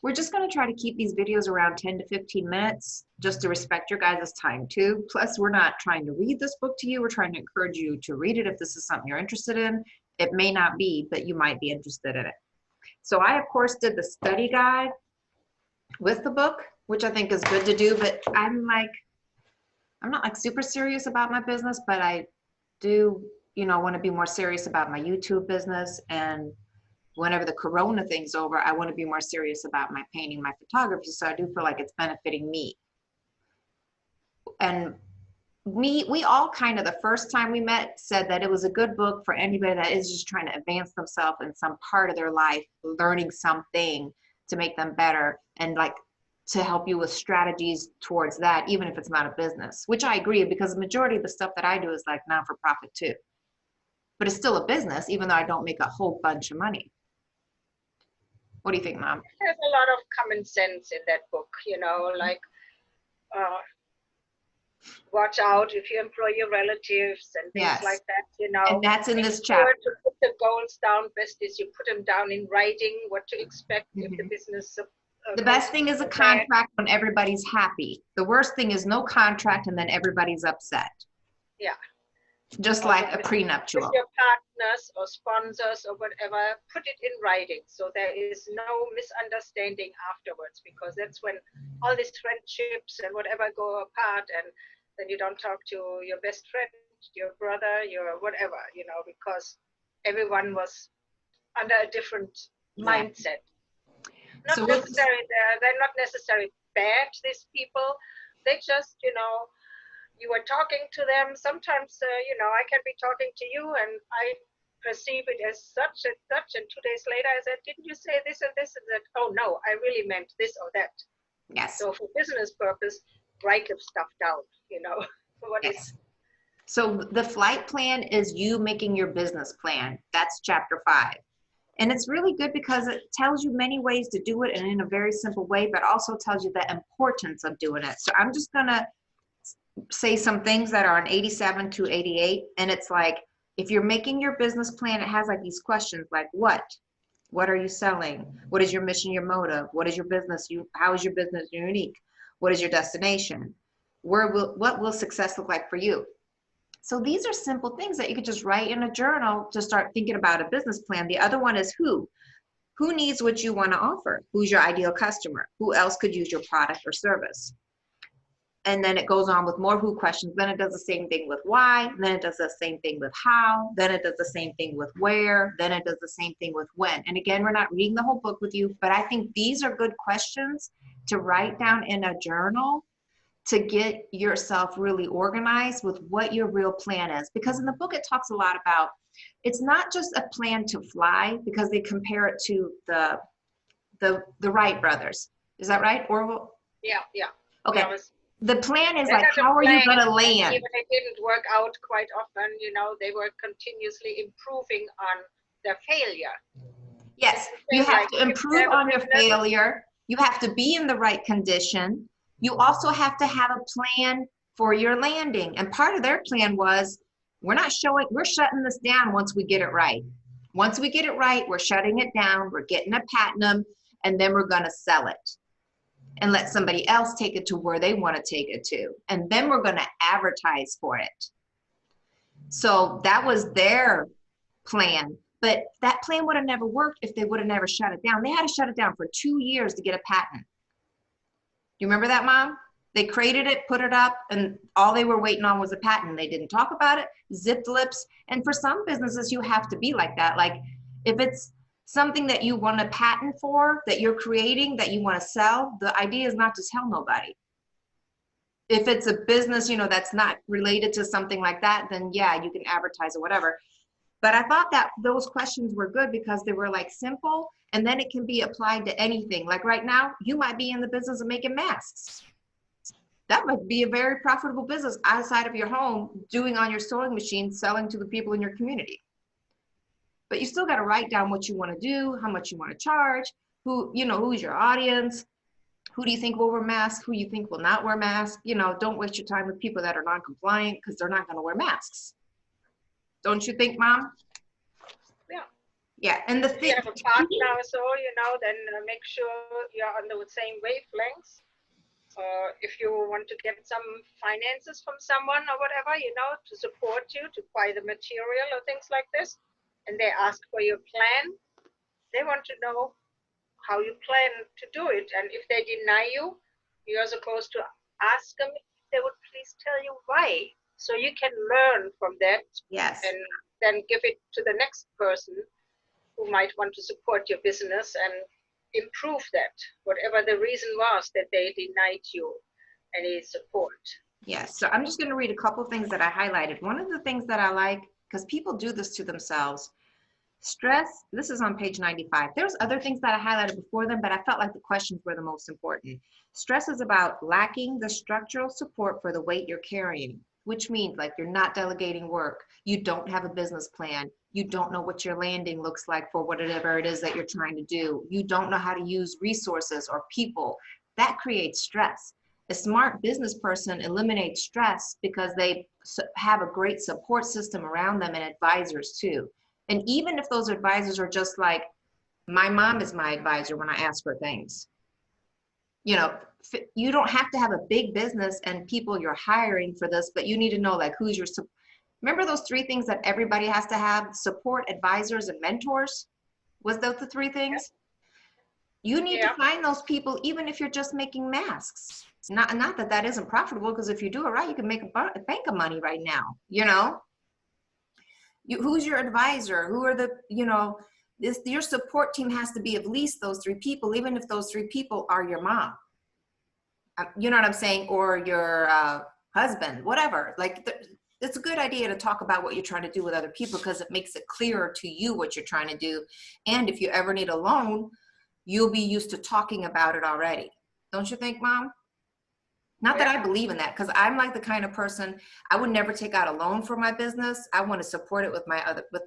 We're just going to try to keep these videos around 10 to 15 minutes just to respect your guys' time too. Plus, we're not trying to read this book to you. We're trying to encourage you to read it if this is something you're interested in. It may not be, but you might be interested in it. So I, of course, did the study guide with the book, which I think is good to do, but I'm not like super serious about my business, but I do, want to be more serious about my YouTube business. And whenever the Corona thing's over, I want to be more serious about my painting, my photography. So I do feel like it's benefiting me. And we all kind of, the first time we met, said that it was a good book for anybody that is just trying to advance themselves in some part of their life, learning something to make them better, and like to help you with strategies towards that, even if it's not a business, which I agree, because the majority of the stuff that I do is like non-for-profit too. But it's still a business, even though I don't make a whole bunch of money. What do you think, Mom? There's a lot of common sense in that book, like watch out if you employ your relatives and things like that, And that's in this chapter. To put the goals down, best is you put them down in writing, what to expect if the business. The best thing is a contract when everybody's happy. The worst thing is no contract and then everybody's upset. Yeah. Just like a prenuptial. With your partners or sponsors or whatever, put it in writing so there is no misunderstanding afterwards, because that's when all these friendships and whatever go apart, and then you don't talk to your best friend, your brother, your whatever, because everyone was under a different mindset. Not So necessarily, they're not necessarily bad, these people. They just, you were talking to them. Sometimes, I can be talking to you and I perceive it as such and such. And 2 days later, I said, didn't you say this and this and that? Oh, no, I really meant this or that. Yes. So for business purpose, write the stuff down, So the flight plan is you making your business plan. That's chapter 5. And it's really good because it tells you many ways to do it and in a very simple way, but also tells you the importance of doing it. So I'm just going to say some things that are on 87 to 88. And it's like, if you're making your business plan, it has like these questions like what are you selling? What is your mission, your motive? What is your business? How is your business unique? What is your destination? What will success look like for you? So these are simple things that you could just write in a journal to start thinking about a business plan. The other one is who needs what you want to offer? Who's your ideal customer? Who else could use your product or service? And then it goes on with more who questions. Then it does the same thing with why. Then it does the same thing with how. Then it does the same thing with where. Then it does the same thing with when. And again, we're not reading the whole book with you, but I think these are good questions to write down in a journal to get yourself really organized with what your real plan is. Because in the book, it talks a lot about, it's not just a plan to fly, because they compare it to the Wright brothers. Is that right, Orville? Yeah. Okay. The plan is like, how are you going to land? Even it didn't work out quite often, they were continuously improving on their failure. Yes, you have to improve on your failure. You have to be in the right condition. You also have to have a plan for your landing. And part of their plan was, we're shutting this down once we get it right. Once we get it right, we're shutting it down, we're getting a patent, and then we're going to sell it and let somebody else take it to where they want to take it to. And then we're going to advertise for it. So that was their plan. But that plan would have never worked if they would have never shut it down. They had to shut it down for 2 years to get a patent. You remember that, Mom? They created it, put it up, and all they were waiting on was a patent. They didn't talk about it, zipped lips. And for some businesses, you have to be like that. Like if it's something that you want a patent for, that you're creating, that you want to sell, the idea is not to tell nobody. If it's a business, that's not related to something like that, then yeah, you can advertise or whatever. But I thought that those questions were good because they were like simple, and then it can be applied to anything. Like right now, you might be in the business of making masks. That might be a very profitable business outside of your home, doing on your sewing machine, selling to the people in your community. But you still got to write down what you want to do, how much you want to charge, who's your audience, who do you think will wear masks, who you think will not wear masks. Don't waste your time with people that are non-compliant because they're not going to wear masks. Don't you think, Mom? Yeah. Yeah, and the If you thing, have a partner or so, then make sure you're on the same wavelengths. If you want to get some finances from someone or whatever, to support you, to buy the material or things like this, and they ask for your plan, they want to know how you plan to do it. And if they deny you, you're supposed to ask them if they would please tell you why. So you can learn from that yes. and then give it to the next person who might want to support your business and improve that, whatever the reason was that they denied you any support. Yes. So I'm just going to read a couple things that I highlighted. One of the things that I like, because people do this to themselves, stress, this is on page 95. There's other things that I highlighted before them, but I felt like the questions were the most important. Stress is about lacking the structural support for the weight you're carrying, which means like you're not delegating work. You don't have a business plan. You don't know what your landing looks like for whatever it is that you're trying to do. You don't know how to use resources or people. That creates stress. A smart business person eliminates stress because they have a great support system around them and advisors too. And even if those advisors are just like, my mom is my advisor when I ask for things. You know, you don't have to have a big business and people you're hiring for this, but you need to know like who's your, remember those three things that everybody has to have: support, advisors, and mentors? Was those the three things? You need to find those people, even if you're just making masks. Not that that isn't profitable, because if you do it right, you can make a bank of money right now, who's your advisor? Who are the, your support team has to be at least those three people, even if those three people are your mom. You know what I'm saying? Or your husband, whatever. Like, it's a good idea to talk about what you're trying to do with other people, because it makes it clearer to you what you're trying to do. And if you ever need a loan, you'll be used to talking about it already. Don't you think, Mom? Not that I believe in that, because I'm like the kind of person, I would never take out a loan for my business. I want to support it with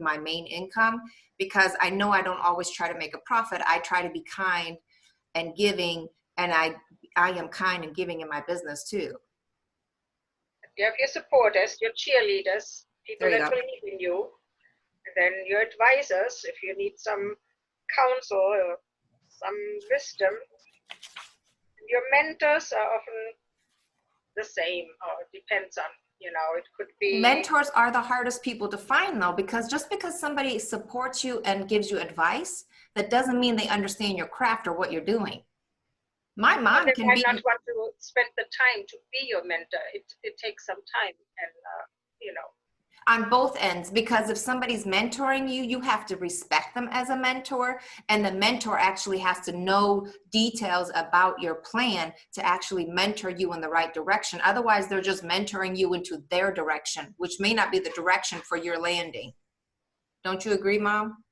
my main income, because I know I don't always try to make a profit. I try to be kind and giving, and I am kind and giving in my business too. You have your supporters, your cheerleaders, people that believe in you, and then your advisors, if you need some counsel or some wisdom. Your mentors are often the same, or it depends on, it could be. Mentors are the hardest people to find, though, because just because somebody supports you and gives you advice, that doesn't mean they understand your craft or what you're doing. My mom can be. They might not want to spend the time to be your mentor. It takes some time, and on both ends, because if somebody's mentoring you, you have to respect them as a mentor, and the mentor actually has to know details about your plan to actually mentor you in the right direction. Otherwise, they're just mentoring you into their direction, which may not be the direction for your landing. Don't you agree, Mom?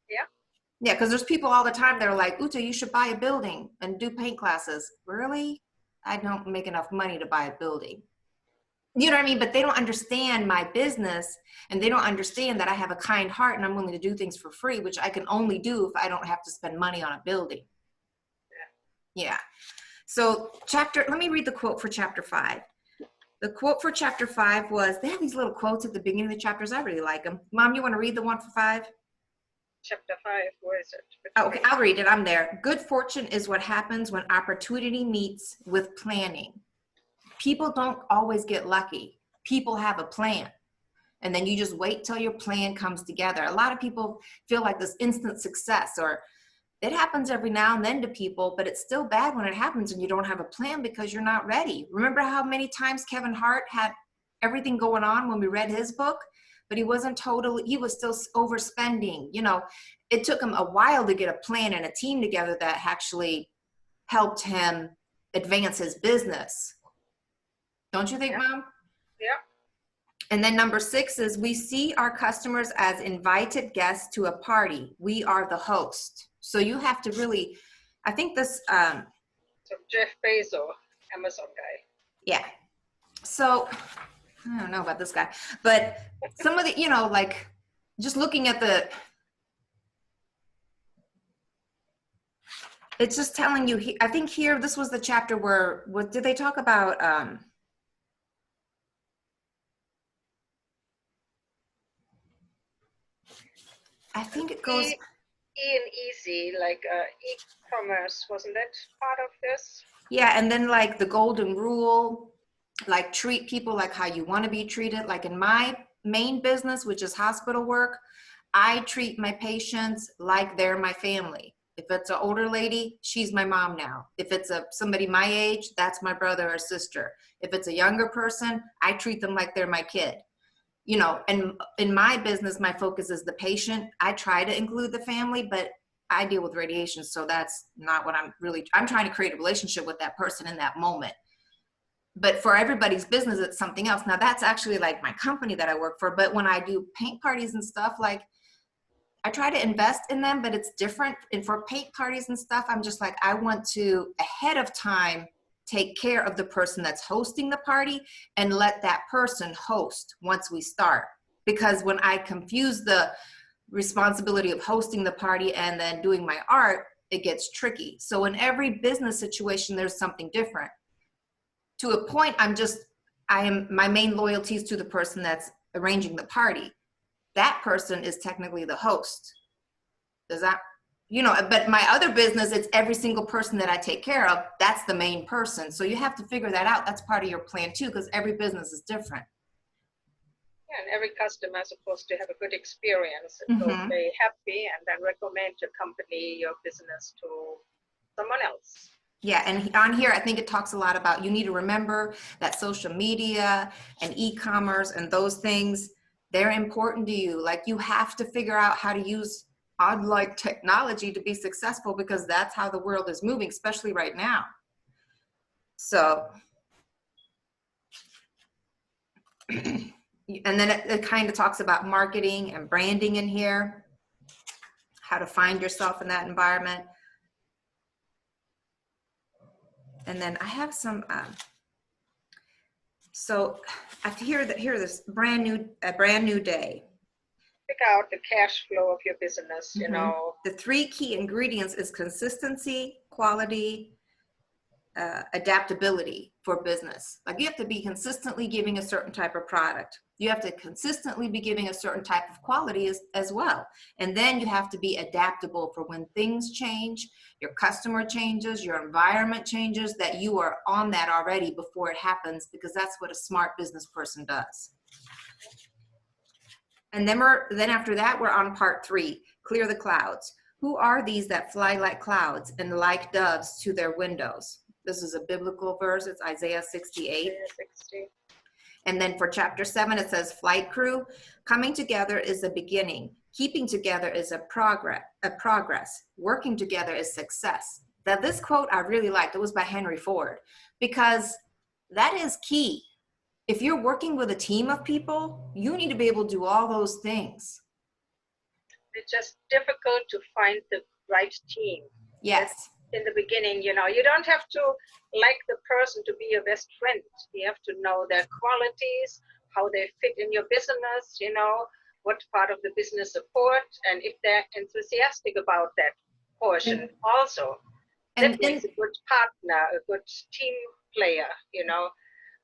Yeah. Yeah, because there's people all the time that are like, Uta, you should buy a building and do paint classes. Really? I don't make enough money to buy a building. You know what I mean? But they don't understand my business, and they don't understand that I have a kind heart and I'm willing to do things for free, which I can only do if I don't have to spend money on a building. Yeah. So let me read the quote for chapter 5. The quote for chapter 5 was, they have these little quotes at the beginning of the chapters. I really like them. Mom, you want to read the one for 5? Chapter 5, where is it? Oh, okay, I'll read it. I'm there. Good fortune is what happens when opportunity meets with planning. People don't always get lucky. People have a plan. And then you just wait till your plan comes together. A lot of people feel like this instant success, or it happens every now and then to people, but it's still bad when it happens and you don't have a plan because you're not ready. Remember how many times Kevin Hart had everything going on when we read his book, but he was still overspending. It took him a while to get a plan and a team together that actually helped him advance his business. Don't you think, Mom? Yeah. And then number 6 is, we see our customers as invited guests to a party. We are the host. So you have to really, I think this. So Jeff Bezos, Amazon guy. Yeah. So I don't know about this guy, but some of the, like just looking at it's just telling you, I think here, this was the chapter where, what did they talk about? I think it goes. and easy, like e-commerce, wasn't that part of this? Yeah, and then like the golden rule, like treat people like how you want to be treated. Like in my main business, which is hospital work, I treat my patients like they're my family. If it's an older lady, she's my mom now. If it's somebody my age, that's my brother or sister. If it's a younger person, I treat them like they're my kid. You know, and in my business, my focus is the patient. I try to include the family, but I deal with radiation, so that's not what I'm trying to create a relationship with that person in that moment. But for everybody's business, it's something else. Now that's actually like my company that I work for, but when I do paint parties and stuff, like I try to invest in them, but it's different. And for paint parties and stuff, I'm just like, I want to ahead of time take care of the person that's hosting the party and let that person host once we start. Because when I confuse the responsibility of hosting the party and then doing my art, it gets tricky. So in every business situation, there's something different. To a point, my main loyalty is to the person that's arranging the party. That person is technically the host. Does that, but my other business, it's every single person that I take care of. That's the main person. So you have to figure that out. That's part of your plan too, because every business is different. Yeah, and every customer is supposed to have a good experience and go very happy and then recommend your company, your business to someone else. Yeah, and on here, I think it talks a lot about you need to remember that social media and e-commerce and those things, they're important to you. Like you have to figure out how to use odd-like technology to be successful because that's how the world is moving, especially right now. So, and then it kind of talks about marketing and branding in here, how to find yourself in that environment. And then I have some, so I hear this brand new day. Pick out the cash flow of your business, you know. The 3 key ingredients is consistency, quality, adaptability for business. Like you have to be consistently giving a certain type of product. You have to consistently be giving a certain type of quality as well. And then you have to be adaptable for when things change, your customer changes, your environment changes, that you are on that already before it happens, because that's what a smart business person does. And then after that, we're on part 3, clear the clouds. Who are these that fly like clouds and like doves to their windows? This is a biblical verse. It's Isaiah 68. And then for chapter 7, it says, flight crew, coming together is a beginning. Keeping together is a progress. Working together is success. Now, this quote I really liked. It was by Henry Ford, because that is key. If you're working with a team of people, you need to be able to do all those things. It's just difficult to find the right team. Yes. In the beginning, you don't have to like the person to be your best friend. You have to know their qualities, how they fit in your business, what part of the business support, and if they're enthusiastic about that portion also. That makes a good partner, a good team player,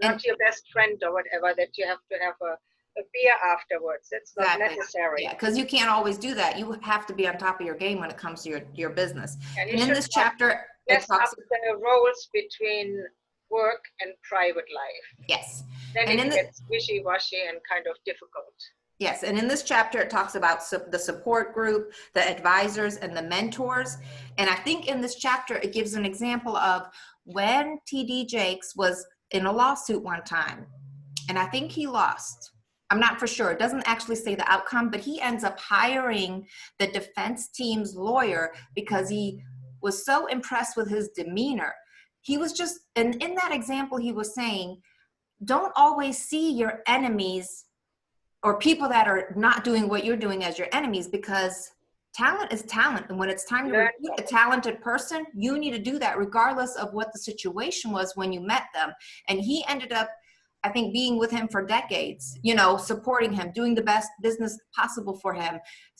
not your best friend or whatever, that you have to have a beer afterwards. That's not necessary. Yeah, because you can't always do that. You have to be on top of your game when it comes to your business. And in this chapter, it talks about the roles between work and private life. Yes. Then it gets wishy-washy and kind of difficult. Yes, and in this chapter, it talks about the support group, the advisors, and the mentors. And I think in this chapter, it gives an example of when T.D. Jakes was in a lawsuit one time, and I think he lost. I'm not for sure. It doesn't actually say the outcome, but he ends up hiring the defense team's lawyer because he was so impressed with his demeanor. He was just, and in that example, he was saying, don't always see your enemies or people that are not doing what you're doing as your enemies, because talent is talent. And when it's time to recruit a talented person, you need to do that regardless of what the situation was when you met them. And he ended up, I think, being with him for decades, supporting him, doing the best business possible for him,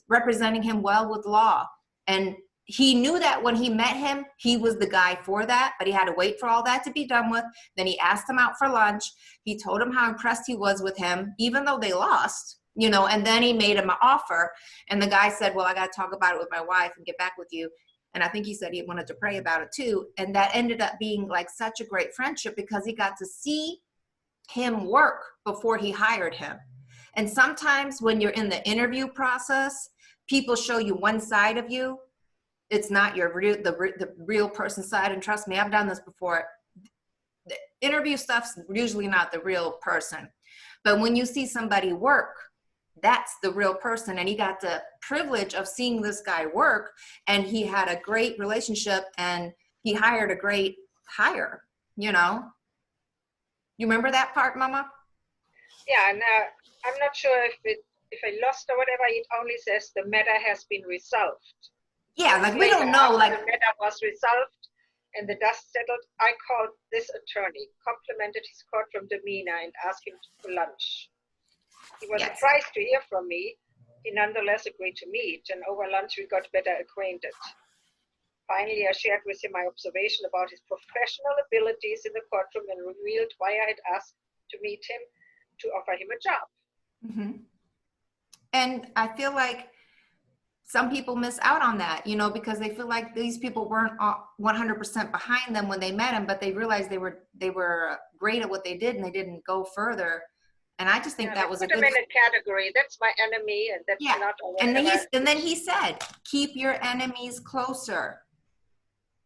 representing him well with law. And he knew that when he met him, he was the guy for that, but he had to wait for all that to be done with. Then he asked him out for lunch. He told him how impressed he was with him, even though they lost. you know, and then he made him an offer, and the guy said, well, I got to talk about it with my wife and get back with you. And I think he said he wanted to pray about it too. And that ended up being like such a great friendship because he got to see him work before he hired him. And sometimes when you're in the interview process, people show you one side of you. It's not your real, the real person side. And trust me, I've done this before. The interview stuff's usually not the real person. But when you see somebody work, that's the real person. And he got the privilege of seeing this guy work, and he had a great relationship, and he hired a great hire, you know. You remember that part, Mama? Yeah, and I'm not sure if I lost or whatever. It only says the matter has been resolved. Yeah, like we don't know, like the matter was resolved and the dust settled. I called this attorney, complimented his courtroom demeanor, and asked him for lunch. He was surprised to hear from me. He nonetheless agreed to meet, and over lunch we got better acquainted. Finally, I shared with him my observation about his professional abilities in the courtroom and revealed why I had asked to meet him to offer him a job. Mm-hmm. And I feel like some people miss out on that, you know, because they feel like these people weren't 100% behind them when they met him, but they realized they were great at what they did and they didn't go further. And I just think that was a good. Put them in a category. That's my enemy, and that's not. And then he said, keep your enemies closer.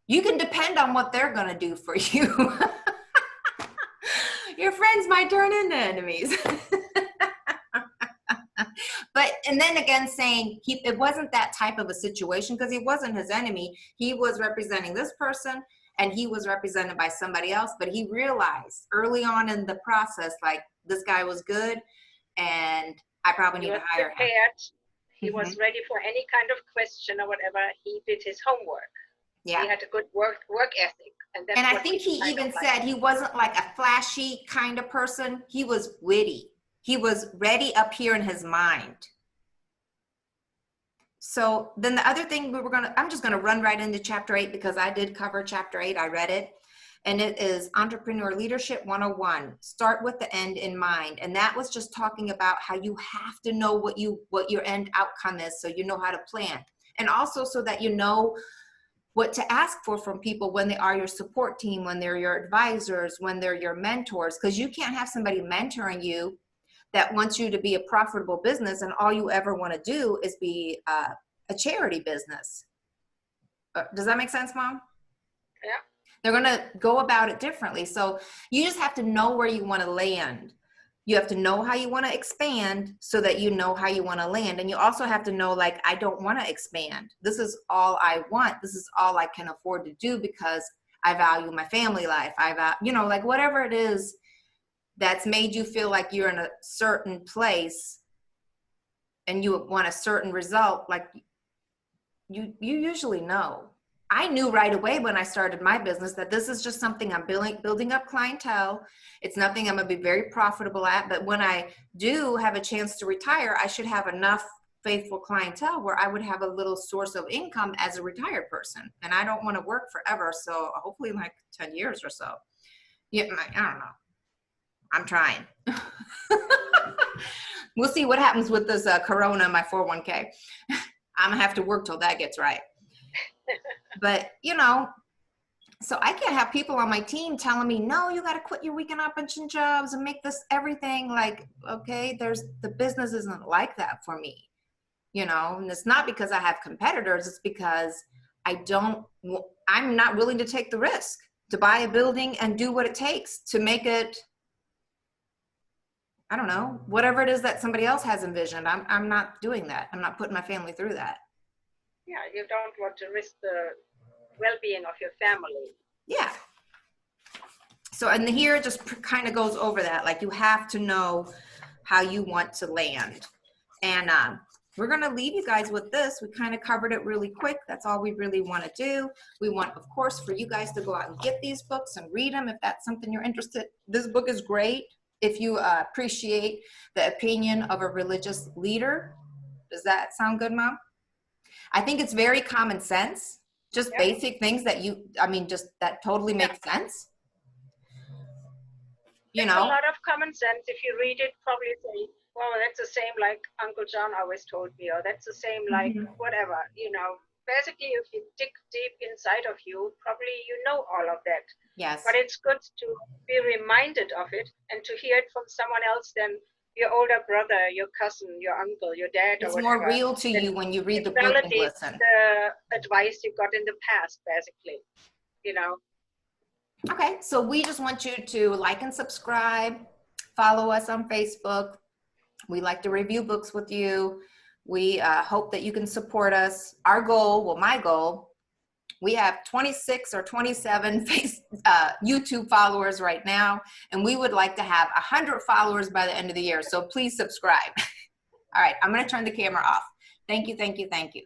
You can depend on what they're going to do for you. Your friends might turn into enemies. But, and then again, saying it wasn't that type of a situation because he wasn't his enemy. He was representing this person and he was represented by somebody else. But he realized early on in the process, like, this guy was good and I probably need to hire him. He was ready for any kind of question or whatever. He did his homework. Yeah. He had a good work ethic. And I think he even said he wasn't like a flashy kind of person. He was witty. He was ready up here in his mind. So then the other thing I'm just going to run right into chapter 8 because I did cover chapter 8. I read it. And it is Entrepreneur Leadership 101. Start with the end in mind. And that was just talking about how you have to know what your end outcome is so you know how to plan. And also so that you know what to ask for from people when they are your support team, when they're your advisors, when they're your mentors, because you can't have somebody mentoring you that wants you to be a profitable business and all you ever want to do is be a charity business. Does that make sense, Mom? Yeah. They're going to go about it differently. So you just have to know where you want to land. You have to know how you want to expand so that you know how you want to land. And you also have to know, like, I don't want to expand. This is all I want. This is all I can afford to do because I value my family life. Like whatever it is that's made you feel like you're in a certain place and you want a certain result, like you usually know. I knew right away when I started my business that this is just something I'm building up clientele. It's nothing I'm going to be very profitable at, but when I do have a chance to retire, I should have enough faithful clientele where I would have a little source of income as a retired person. And I don't want to work forever. So hopefully like 10 years or so. Yeah, I don't know. I'm trying. We'll see what happens with this Corona, my 401k. I'm going to have to work till that gets right. But, so I can't have people on my team telling me, no, you got to quit your weekend option jobs and make this everything. Like, okay, the business isn't like that for me, and it's not because I have competitors. It's because I'm not willing to take the risk to buy a building and do what it takes to make it, I don't know, whatever it is that somebody else has envisioned. I'm not doing that. I'm not putting my family through that. Yeah, you don't want to risk the well-being of your family. Yeah. So, and here it just kind of goes over that. Like, you have to know how you want to land. And we're going to leave you guys with this. We kind of covered it really quick. That's all we really want to do. We want, of course, for you guys to go out and get these books and read them if that's something you're interested. This book is great if you appreciate the opinion of a religious leader. Does that sound good, Mom? I think it's very common sense, just basic things that that totally makes sense. It's a lot of common sense. If you read it, probably say, well, that's the same like Uncle John always told me, or that's the same like Mhm. whatever, basically if you dig deep inside of you, probably you know all of that. Yes. But it's good to be reminded of it and to hear it from someone else than your older brother, your cousin, your uncle, your dad, or It's more whatever. real to That you when you read it the book and validates listen. the advice you got in the past, basically, you know. Okay, so we just want you to like and subscribe, follow us on Facebook. We like to review books with you. We hope that you can support us. Our goal, well, my goal, we have 26 or 27 YouTube followers right now, and we would like to have 100 followers by the end of the year. So please subscribe. All right, I'm going to turn the camera off. Thank you, thank you, thank you.